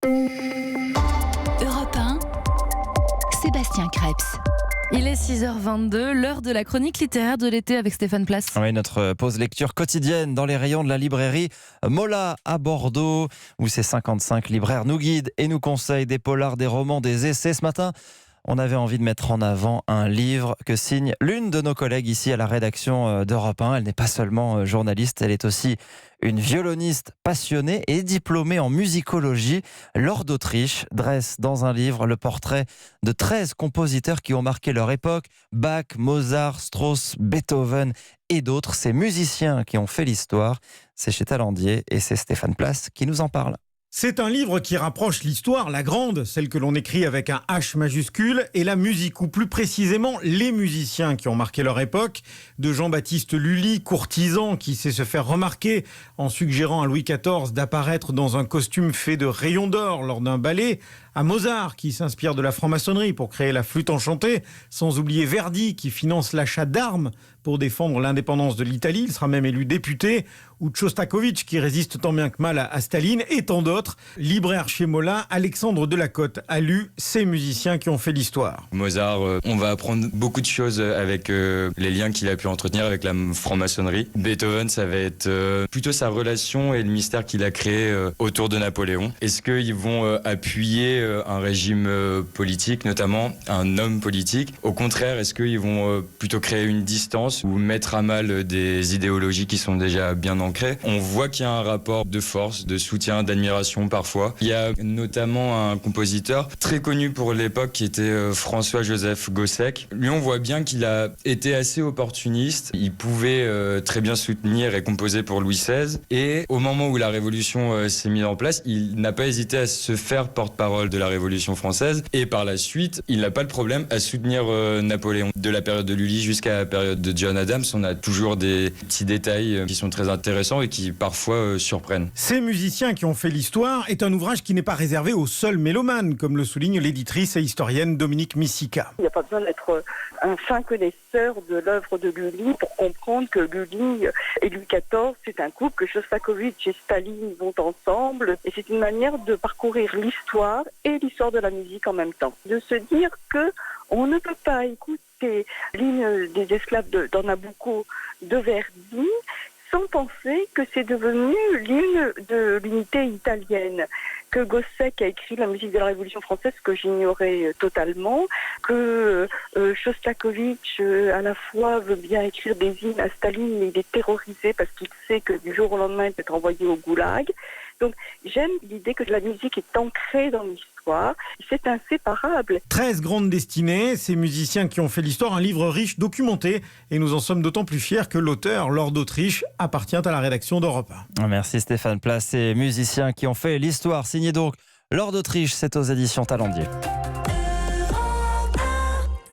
Europe 1, Sébastien Krebs. Il est 6h22, l'heure de la chronique littéraire de l'été avec Stéphane Place. Oui, notre pause lecture quotidienne dans les rayons de la librairie Mola à Bordeaux, où ces 55 libraires nous guident et nous conseillent des polars, des romans, des essais. Ce matin, on avait envie de mettre en avant un livre que signe l'une de nos collègues ici à la rédaction d'Europe 1. Elle n'est pas seulement journaliste, elle est aussi une violoniste passionnée et diplômée en musicologie. Laure d'Autriche dresse dans un livre le portrait de 13 compositeurs qui ont marqué leur époque. Bach, Mozart, Strauss, Beethoven et d'autres. Ces musiciens qui ont fait l'histoire. C'est chez Talandier et c'est Stéphane Place qui nous en parle. C'est un livre qui rapproche l'histoire, la grande, celle que l'on écrit avec un H majuscule, et la musique, ou plus précisément les musiciens qui ont marqué leur époque, de Jean-Baptiste Lully, courtisan qui sait se faire remarquer en suggérant à Louis XIV d'apparaître dans un costume fait de rayons d'or lors d'un ballet, à Mozart qui s'inspire de la franc-maçonnerie pour créer la flûte enchantée, sans oublier Verdi qui finance l'achat d'armes pour défendre l'indépendance de l'Italie, il sera même élu député, ou Tchostakovitch qui résiste tant bien que mal à Staline, et tant d'autres. Libraire chez Mola, Alexandre Delacote a lu ces musiciens qui ont fait l'histoire. Mozart, on va apprendre beaucoup de choses avec les liens qu'il a pu entretenir avec la franc-maçonnerie. Beethoven, ça va être plutôt sa relation et le mystère qu'il a créé autour de Napoléon. Est-ce qu'ils vont appuyer un régime politique, notamment un homme politique? Au contraire, est-ce qu'ils vont plutôt créer une distance ou mettre à mal des idéologies qui sont déjà bien ancrées? On voit qu'il y a un rapport de force, de soutien, d'admiration parfois. Il y a notamment un compositeur très connu pour l'époque qui était François-Joseph Gossec. Lui, on voit bien qu'il a été assez opportuniste. Il pouvait très bien soutenir et composer pour Louis XVI. Et au moment où la Révolution s'est mise en place, il n'a pas hésité à se faire porte-parole de la Révolution française. Et par la suite, il n'a pas le problème à soutenir Napoléon. De la période de Lully jusqu'à la période de John Adams, on a toujours des petits détails qui sont très intéressants et qui parfois surprennent. Ces musiciens qui ont fait l'histoire est un ouvrage qui n'est pas réservé aux seuls mélomanes, comme le souligne l'éditrice et historienne Dominique Missika. Il n'y a pas besoin d'être un fin connaisseur de l'œuvre de Lully pour comprendre que Lully et Louis XIV, c'est un couple, que Shostakovich et Staline vont ensemble, et c'est une manière de parcourir l'histoire et l'histoire de la musique en même temps. De se dire que on ne peut pas écouter l'hymne des esclaves dans Nabucco de Verdi sans penser que c'est devenu l'hymne de l'unité italienne, que Gossec a écrit la musique de la Révolution française, que j'ignorais totalement, que Shostakovich à la fois veut bien écrire des hymnes à Staline, mais il est terrorisé parce qu'il sait que du jour au lendemain il peut être envoyé au goulag. Donc j'aime l'idée que la musique est ancrée dans l'histoire, c'est inséparable. 13 grandes destinées, ces musiciens qui ont fait l'histoire, un livre riche, documenté, et nous en sommes d'autant plus fiers que l'auteur, Laure d'Autriche, appartient à la rédaction d'Europe 1. Merci Stéphane Place, ces musiciens qui ont fait l'histoire, signé donc Laure d'Autriche, c'est aux éditions Talandier.